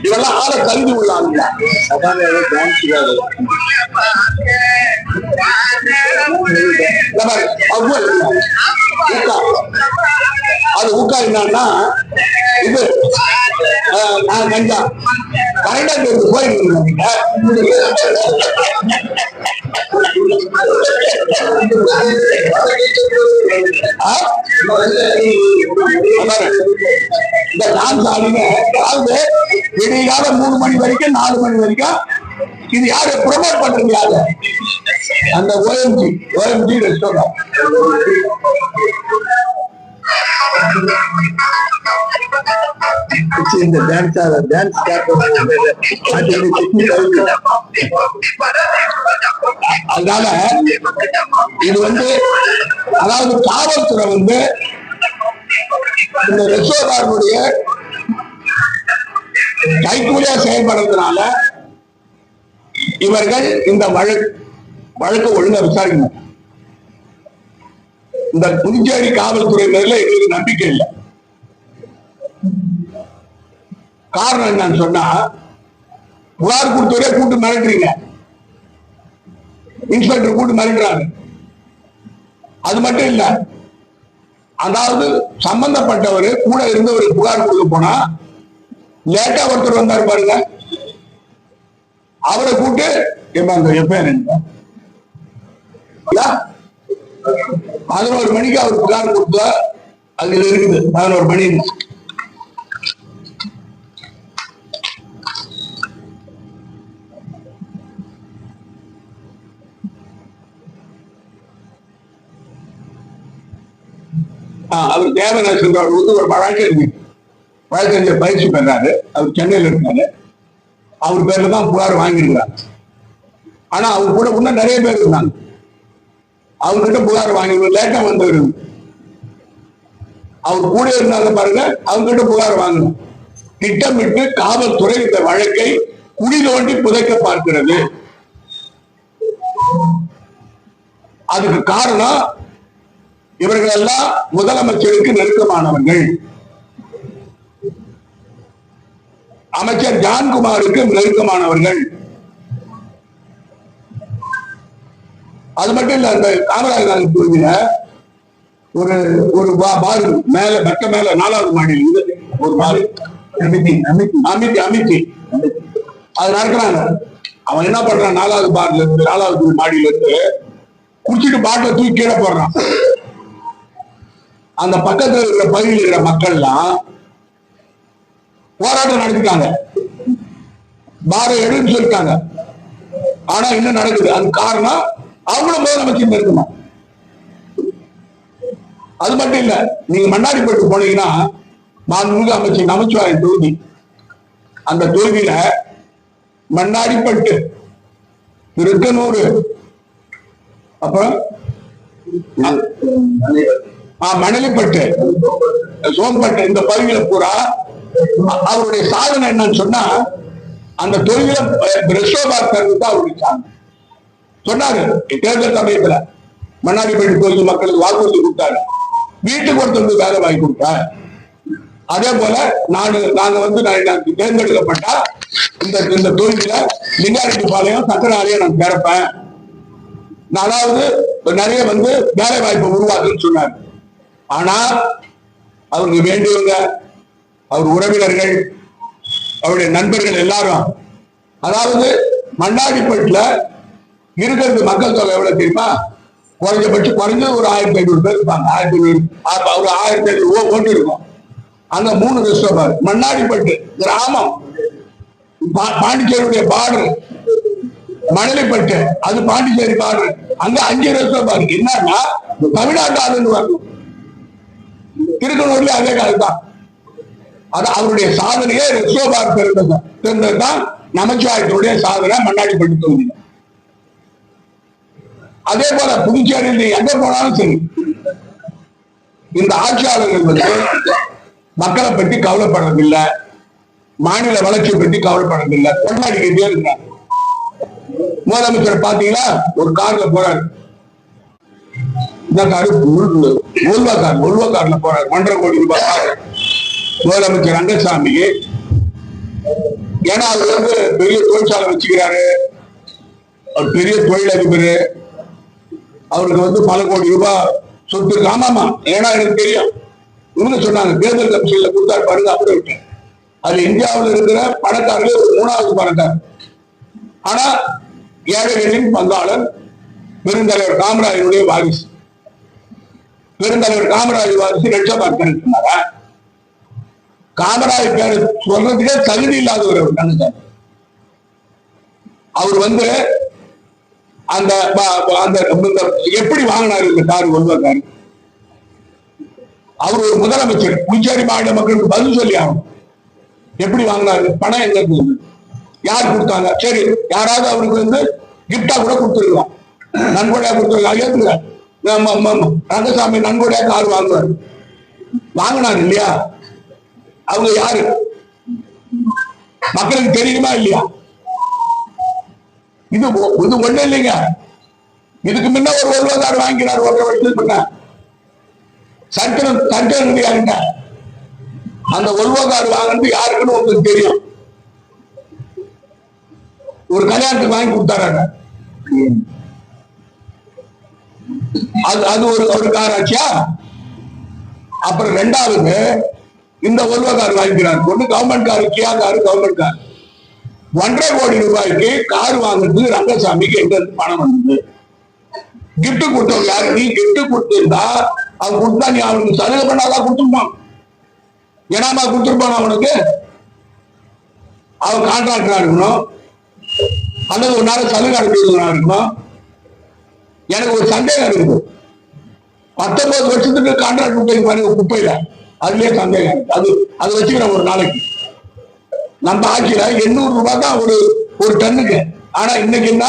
இவெல்லாம் ஆளை கல்வி உள்ளாங்க. அது ஊக்கா என்னன்னா இது கஞ்சா கரெக்டா போயிட்டு இந்த டான்ஸ் ஆடுங்க, அதாவது விடிகால 3 மணி வரைக்கும் 4 மணி வரைக்கும் இது யாரு ப்ரொமோட் பண்றது? யாரு? அந்த ஓஎம்ஜி ரெஸ்டாரண்ட். இந்த டான்ஸ் அதனால இது அதாவது காவல்துறை இந்த ரெஸ்டாரனுடைய கைக்கூலியா செயல்படுறதுனால இவர்கள் இந்த வழக்கு ஒழுங்கா விசாரிக்கணும். இந்த புதுச்சேரி காவல்துறை மேல எங்களுக்கு நம்பிக்கை இல்லை. காரணம் என்னன்னு சொன்னா, புகார் கொடுத்தவரே கூட்டு மிரட்டுறீங்க, இன்ஸ்பெக்டர் கூட்டு மிரட்டுறாங்க. அது மட்டும் இல்ல, அதாவது சம்பந்தப்பட்டவர் கூட இருந்தவர் புகார் கொடுக்க போனா லேட்டா ஒருத்தர் வந்தார் பாருங்க, அவரை கூட்டு எப்ப 11 மணிக்கு அவர் புகார் கொடுத்தா அதுல இருக்குது 11 மணி. அவர் தேவராஜன் ஒரு வழக்கறிஞர் பயிற்சி பெறாரு. அவர் சென்னையில் இருக்காரு. அவர் பேர்ல தான் புகார் வாங்கியிருக்கிறாங்க. ஆனா அவர் கூட இன்னும் நிறைய பேர் இருந்தாங்க. அவர்கிட்ட புகார் வாங்கி லேட்டா வந்தவர் அவர் கூட இருந்தாங்க பாருங்க, அவர்கிட்ட புகார் வாங்கணும். திட்டமிட்டு காவல்துறை இந்த வழக்கை குழி தோண்டி புதைக்க பார்க்கிறது. அதுக்கு காரணம் இவர்கள் எல்லாம் முதலமைச்சருக்கு நெருக்கமானவர்கள். அமைச்சர் ஜான்குமாருக்கு நெருக்கமானவர்கள். அது மட்டும் இல்ல, அந்த காமராஜர் நகர் பகுதியில ஒரு பாரு மேல மெட்ட மேல 4வது மாடியில் ஒரு பாரு அமைத்தி அது நடக்கிறாங்க. அவன் என்ன பண்றான், 4வது பார்ல இருந்து 4வது மாடியில இருந்து குடிச்சிட்டு பாட்டில தூக்கி கீழே போடுறான். அந்த பக்கத்துல இருக்கிற பகுதியில் இருக்கிற மக்கள்லாம் போராட்டம் நடத்திட்டாங்க, பார எடுன்னு சொல்லிட்டாங்க. ஆனா இன்னும் நடக்குது. அது காரணம் அவங்களும் முதலமைச்சர் இருக்கணும். அது மட்டும் இல்ல, நீங்க மண்ணாடிப்பட்டு போனீங்கன்னா மாண்புமிகு அமைச்சர் நமச்சிவாயம் தொகுதி, அந்த தொகுதியில மண்ணாடிப்பட்டு, திருக்கனூர், அப்புறம் மணலிப்பட்டு, சோம்பட்டு, இந்த பகுதியில பூரா அவருடைய சாதனை என்னன்னு சொன்னா, அந்த தொகுதியில பிரசோபார்த்தர் தான் அவருடைய சாதனை. சொன்னாரு தேர்தல் சமயத்துல மண்ணாடிப்பட்டு தொகுதி மக்களுக்கு வாக்குறுதி கொடுத்தாரு, வீட்டுக்கு ஒருத்தருக்கு வேலை வாங்கி கொடுத்தார். அதே போல நாங்க தேர்ந்தெடுக்கப்பட்டா இந்த தொகுதியில லிங்காரெட்டிப்பாளையம் சக்கராலயம் நான் திறப்பேன், அதாவது நிறைய வேலை வாய்ப்பை உருவாக்குன்னு சொன்னார். ஆனா அவருக்கு வேண்டியவங்க, அவர் உறவினர்கள், அவருடைய நண்பர்கள் எல்லாரும், அதாவது மண்ணாடிப்பட்டுல இருக்கிறது மக்கள் தொகை எவ்வளவு தெரியுமா? குறைஞ்சபட்சம் குறைஞ்சது ஒரு 1500 பேர் இருப்பாங்க. 1500 ஓட்டு இருக்கும். அங்க 3 ரெஸ்டாரண்ட். மண்ணாடிப்பட்டு கிராமம், பாண்டிச்சேரியுடைய பார்டர். மணலிப்பட்டு அது பாண்டிச்சேரி பார்டர், அங்க 5 ரெஸ்டாரண்ட். என்னன்னா தமிழ்நாட்டு ஆளுன்னு வரணும். திருக்கனூர்ல அதே காலத்தான். அது அவருடைய சாதனையே ரெஸ்டாரண்ட் தெரிந்ததுதான் நமச்சிவாயத்தினுடைய சாதனை மண்ணாடிப்பட்டு தொகுதி. அதே போல புதுச்சேரியில் எங்க போனாலும் சரி, இந்த ஆட்சியாளர்கள் மக்களை பற்றி கவலைப்படுறதில்லை, மாநில வளர்ச்சியை பற்றி கவலைப்படுறதில்லை, கொண்டாடிக்கிட்டே இருக்கிறார். முதலமைச்சர் பாத்தீங்களா, ஒரு கார்ல போறாரு, இந்த காரு ஒல்வா கார்ல போறாரு, 1.5 கோடி ரூபாய் முதலமைச்சர் ரங்கசாமிக்கு. ஏன்னா அவர் பெரிய தொழிற்சாலை வச்சுக்கிறாரு, அவர் பெரிய தொழிலதிபர், அவருக்கு பல கோடி ரூபாய் சொத்து இருக்கு. ஆமாமா, ஏன்னா எனக்கு தெரியும். இவங்க சொன்னாங்க தேர்தல் கமிஷன்ல கொடுத்தாரு பாருங்க, அப்படி விட்டேன். அது இந்தியாவில் இருக்கிற பணக்காரர்கள் 3வது பணக்காரர். ஆனா ஏழைகளின் பங்காளர், பெருந்தலைவர் காமராஜருடைய வாரிசு. பெருந்தலைவர் காமராஜ் வாரிசு லட்சபாத் இருக்கிறாரா? காமராஜ் பேர் சொல்றதுக்கே தகுதி இல்லாதவர் அவர் கந்தசாமி. அவர் வந்து அந்த எப்படி வாங்கினார் இந்த கார் ஒல்வோ கார்? அவர் ஒரு முதலமைச்சர், புதுச்சேரி மாநில மக்களுக்கு பதில் சொல்லி ஆகணும். எப்படி வாங்கினாரு? பணம் எங்க இருந்து? யார் கொடுத்தாங்க? சரி, யாராவது அவருக்கு வந்து கிப்டா கூட கொடுத்துருக்கலாம், நன்கொடையா கொடுத்துருக்காங்க. ஏத்துக்க ரங்கசாமி நன்கொடையா கார் வாங்குவார், வாங்கினார் இல்லையா? அவங்க யாரு மக்களுக்கு தெரியுமா இல்லையா? இது ஒண்ணு இல்லைங்க. இதுக்கு முன்ன ஒரு ஒல்வோ கார் வாங்கினார் 1.5 வருஷத்துக்கு முன்ன. சட்டம் யாருங்க? அந்த ஒல்வோ கார் வாங்கினது யாருக்குன்னு உங்களுக்கு தெரியும். ஒரு கல்யாணத்துக்கு வாங்கி கொடுத்தாராங்க. அது ஒரு கார் ஆச்சா? அப்புறம் ரெண்டாவது இந்த ஒல்வோ கார் வாங்கிக்கிறார். ஒண்ணு கவர்மெண்ட் கார், கியா கார் கவர்மெண்ட் கார். 1.5 கோடி ரூபாய்க்கு கார் வாங்குறதுக்கு ரங்கசாமிக்கு எங்க இருந்து பணம் வந்தது? கிஃப்ட் கொடுத்தவங்க யாரு? நீ கிஃப்ட் கொடுத்திருந்தா அவன் கொடுத்தா நீ அவனுக்கு சலுகை பண்ணாதான் கொடுத்துருப்பான். ஏனாமா கொடுத்துருப்பான் அவனுக்கு? அவன் கான்ட்ராக்டரா இருக்கணும் அல்லது ஒரு நாள் சலுகை அனுப்பிடுவா இருக்கணும். எனக்கு ஒரு சந்தேகம் இருக்குது. 19 வருஷத்துக்கு கான்ட்ராக்ட் கொடுத்து குப்பையில அதுலயே சந்தேகம். அது வச்சுக்கிறேன் ஒரு நாளைக்கு. நம்ம ஆட்சியில 800 ரூபாய் தான் ஒரு டன்னுக்கு. ஆனா இன்னைக்கு என்ன?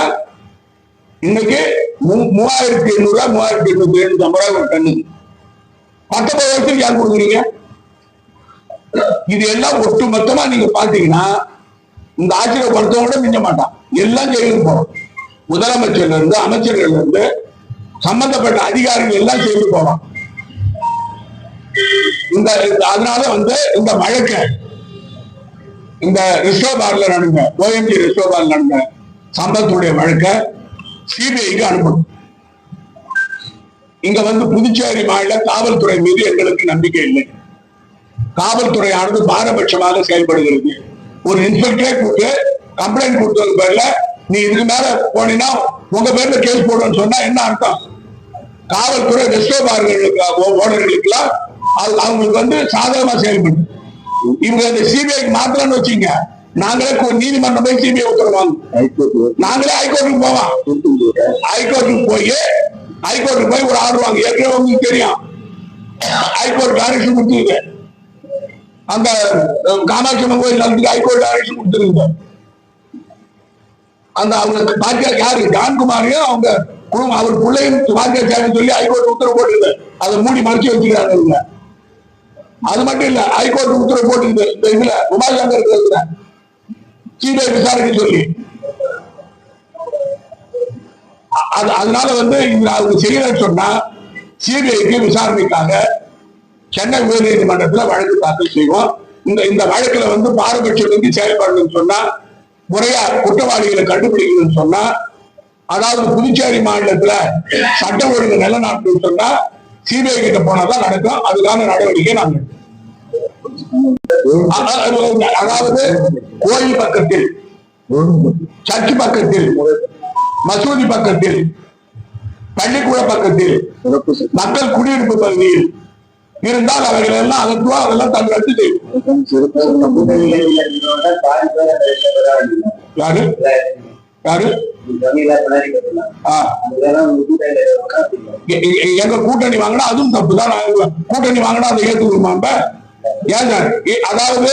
இன்னைக்கு 3800 ரூபாய், 3850 ரூபாய் ஒரு டன்னுக்கு. 19 வருஷத்துக்கு யார் கொடுக்குறீங்க? இது எல்லாம் ஒட்டு மொத்தமா நீங்க பாத்தீங்கன்னா இந்த ஆட்சியை படுத்தவங்க மிஞ்ச மாட்டான். எல்லாம் ஜெயிலுக்கு போறோம். முதலமைச்சர்ல இருந்து அமைச்சர்கள் இருந்து சம்பந்தப்பட்ட அதிகாரிகள் எல்லாம் ஜெயிலுக்கு போவான். அதனால வந்து இந்த வழக்கை இந்த ரிசர்வ் பார்ல நடந்த OMG ரிசர்வ் பார்ல நடந்த சம்பளத்துடைய வழக்கை சிபிஐக்கு அனுப்பணும். இங்க வந்து புதுச்சேரி மாநில காவல்துறை மீது எங்களுக்கு நம்பிக்கை இல்லை. காவல்துறையானது பாரபட்சமாக செயல்படுகிறது. ஒரு இன்ஸ்பெக்டரே கூப்பிட்டு கம்ப்ளைண்ட் கொடுத்தது பேர்ல நீ இதுக்கு மேல போனீங்கன்னா உங்க பேர்ல கேஸ் போடுன்னு சொன்னா என்ன அர்த்தம்? காவல்துறை ரிசர்வ் பார்களுக்கு ஓனர்களுக்கு எல்லாம் அவங்களுக்கு வந்து சாதகமா செயல்படும். இவங்க இந்த சிபிஐக்கு மாத்திரம்னு வச்சுங்க, நாங்களே நீதிமன்றம் போய் சிபிஐ உத்தரவாங்க, நாங்களே ஹைகோர்ட்டுக்கு போவோம். ஹைகோர்ட்டுக்கு போய் ஒரு ஆர்டர் வாங்க. ஏற்கனவே உங்களுக்கு தெரியும், ஹைகோர்ட் டைரக்ஷன் கொடுத்துருக்கு. அந்த காமாட்சி அம்மன் கோயில் நடந்துக்கு ஹைகோர்ட் டைரக்ஷன் கொடுத்துருக்கு. அந்த அவங்க பாக்கியா யாரு? ஜான்குமாரையும் அவங்க குடும்பம் அவர் பிள்ளையும் பாக்கியாச்சாரின்னு சொல்லி ஹைகோர்ட் உத்தரவு போட்டுருக்கு. அதை மூடி மறைச்சு வச்சுக்கிறாங்க. அது மட்டும் இல்ல, ஹைகோர்ட் உத்தரவு போட்டுருக்குது இந்த இதுல உமாசங்கர் இருக்கிறதுல சிபிஐ விசாரிக்க சொல்லி. அதனால வந்து அவங்க செய்யலன்னு சொன்னா சிபிஐக்கு விசாரணைக்காக சென்னை உயர்நீதிமன்றத்தில் வழக்கு தாக்கல் செய்வோம். இந்த வழக்குல வந்து பாரபட்சம் வந்து செயல்படணும்னு சொன்னா, முறையா குற்றவாளிகளை கண்டுபிடிக்கணும்னு சொன்னா, அதாவது புதுச்சேரி மாநிலத்துல சட்டம் ஒழுங்கு நிலநாட்டணும்னு சொன்னா சிபிஐ கிட்ட போனாதான் நடக்கும். அதுக்கான நடவடிக்கை நாங்கள் அதாவது கோயில் பக்கத்தில், சர்ச் பக்கத்தில், மசூதி பக்கத்தில், பள்ளிக்கூட பக்கத்தில், மக்கள் குடியிருப்பு பகுதியில் இருந்தால் அவைகள் எல்லாம் அகற்றுவோம். அதெல்லாம் தன் ரத்து செய்யும். யாரு யாரு எங்க கூட்டணி வாங்கினா அதுவும் தப்பு தான். கூட்டணி வாங்கினா அதை ஏற்றுக்கணுமா? ஏன் அதாவது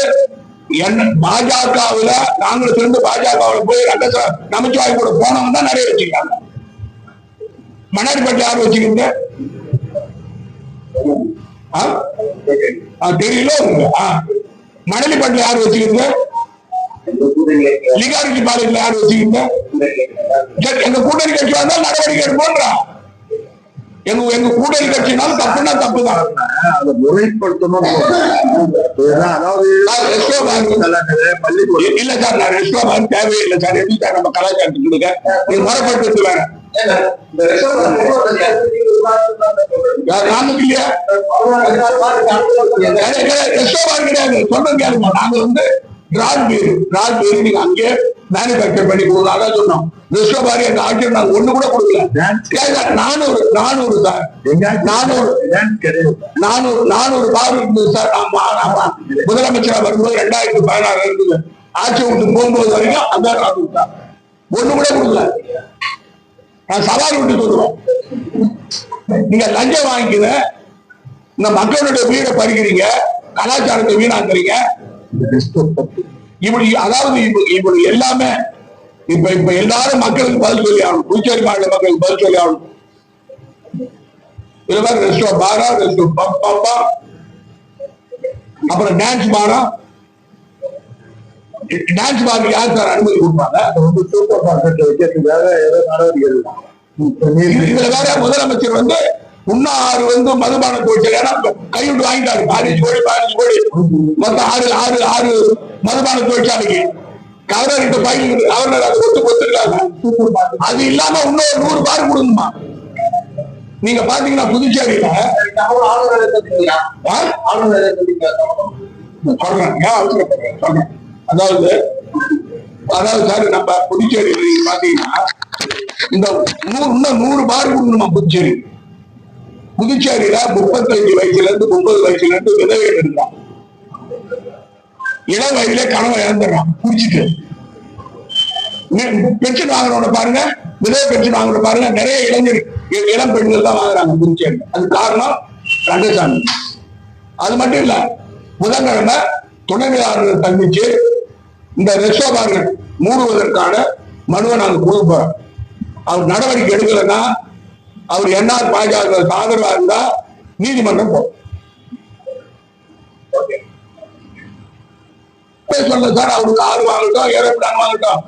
பாஜகவுல நாங்களும் சேர்ந்து பாஜகவுல போய் நமச்சிவாய் கூட போனவங்க தான் நிறைய வச்சுக்கிறாங்க. மன்னார்பேட்டை யாரு வச்சுக்கிங்க? தெரியல. மணலிப்பட்டில யாரு வச்சுக்கிங்க? லிகாரிட்டி பாளையத்துல யாரு வச்சுக்கிங்க? எங்க கூட்டணி கட்சி வந்தா நடவடிக்கை எடுப்போம்ன்றா. எங்க கூட்டணி கட்சினாலும் தப்புன்னா தப்புதான். அதை முறைப்படுத்தணும். இல்ல சார், நான் ரெஸ்டோரண்ட் தேவையில்லை சார். எப்படி சார் நம்ம கலாச்சாரத்துக்கு கொடுக்க? நீங்க முறைப்படுத்துறது வேற. நாமக்கு இல்லையா ரெஸ்டோரண்ட் கிடையாது. சொல்றது கேளுங்க. நாங்க வந்து டிராட் நீங்க அங்கே மேனுபேக்சர் பண்ணி கொடுக்கலாம். அதான் சொன்னோம். ரிஸ்டோபாரி எங்க ஆட்சியர் நாங்க ஒண்ணு கூட கொடுக்கல. 400 சார், 400 பார் இருந்தது சார். முதலமைச்சரா வரும்போது 2016 இருந்தது. ஆட்சி விட்டு போகும்போது வரைக்கும் அந்த ஒண்ணு கூட கொடுக்கல. நான் சவால் விட்டு சொல்லுவேன், நீங்க லஞ்சம் வாங்கிக்கிற இந்த மக்களுடைய வீடை பறிக்கிறீங்க, கலாச்சாரத்தை வீணாக்குறீங்க. இப்படி அதாவது இப்படி எல்லாமே இப்ப எல்லாரும் மக்களுக்கு பதில் சொல்லி ஆகணும். புதுச்சேரி மாநில மக்களுக்கு பதில் சொல்லி ஆகணும். இது மாதிரி ரெஸ்டோ பாரா, ரெஸ்டோ பம்பா, அப்புறம் டான்ஸ் பாரா. டான்ஸ் பாருக்கு யார் சார் அனுமதி கொடுப்பாங்க? சூப்பர் மார்க்கெட் வைக்கிறதுக்காக ஏதோ நடவடிக்கை. இதுல வேற முதலமைச்சர் முன்னாறு மதுபான தொழிற்சாலை கைவிட்டு வாங்கிட்டாரு. 15 கோடி மொத்தம் 6 மதுபான தொழிற்சாலைக்கு கவர்னர் பயில் கவர்னர் அதை ஒத்துக்கிறாங்க. அது இல்லாம இன்னொரு 100 பார் கொடுங்கம்மா. நீங்க பாத்தீங்கன்னா புதுச்சேரியில அதாவது சார் நம்ம புதுச்சேரியில நீங்க பாத்தீங்கன்னா இந்த 100 பார் கொடுக்கணுமா புதுச்சேரி. புதுச்சேரியில 35 வயசுல இருந்து 30 வயசுல இருந்து விதவைகள் இருக்கான். இளம் வயதிலே கனவை இழந்துடுறான் குடிச்சிட்டு. பென்ஷன் வாங்குறவன பாருங்க, விதவை பென்ஷன் வாங்குற பாருங்க, நிறைய இளம் பெண்கள் தான் வாங்குறாங்க புதுச்சேரி. அது காரணம் ரங்கசாமி. அது மட்டும் இல்ல, புதன்கிழமை துணைநிலையாளர்கள் சந்திச்சு இந்த ரெஸ்டோபார்கள் மூடுவதற்கான மனுவை நாங்க கொடுக்க போறோம். அவர் நடவடிக்கை எடுக்கலன்னா, அவர் என்ஆர் பாஜக ஆதரவா இருந்தா நீதிமன்றம் போகும். சொல்ல சார், அவருக்கு ஆறு வாங்கட்டும், ஏரோப்ளான் வாங்கட்டும்,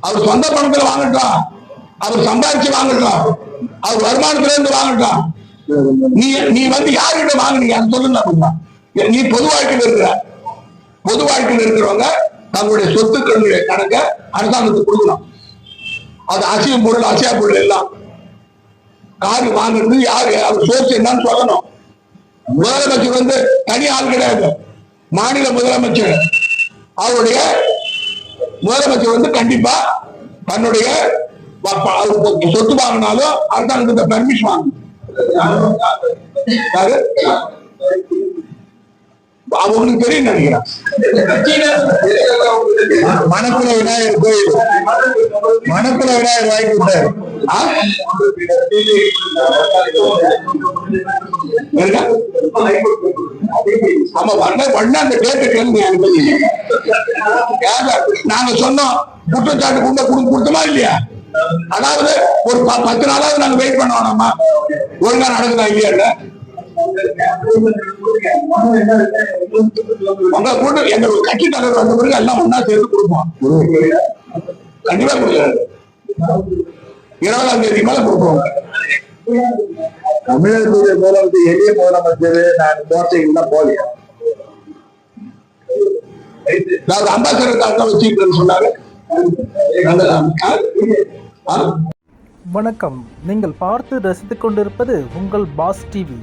அவர் சொந்த பணத்துல வாங்கட்டும், அவர் சம்பாதிச்சு வாங்கட்டும், அவர் வருமானத்துல இருந்து வாங்கட்டும். நீ யாருக்கிட்ட வாங்குனீங்க அது சொல்லுங்க. நீ பொது வாழ்க்கையில் இருக்கிறவங்க தங்களுடைய சொத்துக்களுடைய கணக்க அரசாங்கத்துக்கு கொடுக்கணும். அது அசையும் பொருள், அசையா பொருள் எல்லாம் காரு வாங்குறது யாரு, அவர் சோர்ஸ் என்னன்னு சொல்லணும். முதலமைச்சர் தனி ஆள் கிடையாது, மாநில முதலமைச்சர். அவருடைய முதலமைச்சர் கண்டிப்பா தன்னுடைய சொத்து வாங்கினாலும் அரசாங்கத்தை பெர்மிஷன் வாங்கணும். அவங்களுக்கு தெரியும் நினைக்கிறேன். மணக்குள விநாயகர் கோயில், மணக்குள விநாயகர் வாங்கி விட்டாரு. நாங்க சொன்னோம் குற்றச்சாட்டு கொடுத்தோமா இல்லையா? அதாவது ஒரு 10 நாளாவது நாங்க வெயிட் பண்ண வேணாமா? ஒழுங்கா நடக்குதா இல்லையா? உங்க கூட்டு எங்க கட்சி தலைவர் வந்த பிறகு எல்லாம் ஒன்னா சேர்த்து கொடுப்போம். கண்டிப்பா கொடுக்காது. 20ஆம் தேதி மேல கொடுப்போம். தமிழகத்துடைய முதலமைச்சர் எளிய முதலமைச்சர் நான் கோட்டைக்கு தான் போலியா அம்பாசடர் வச்சுட்டு சொன்னாரு. வணக்கம், நீங்கள் பார்த்து ரசித்துக் கொண்டிருப்பது உங்கள் பாஸ் டிவி.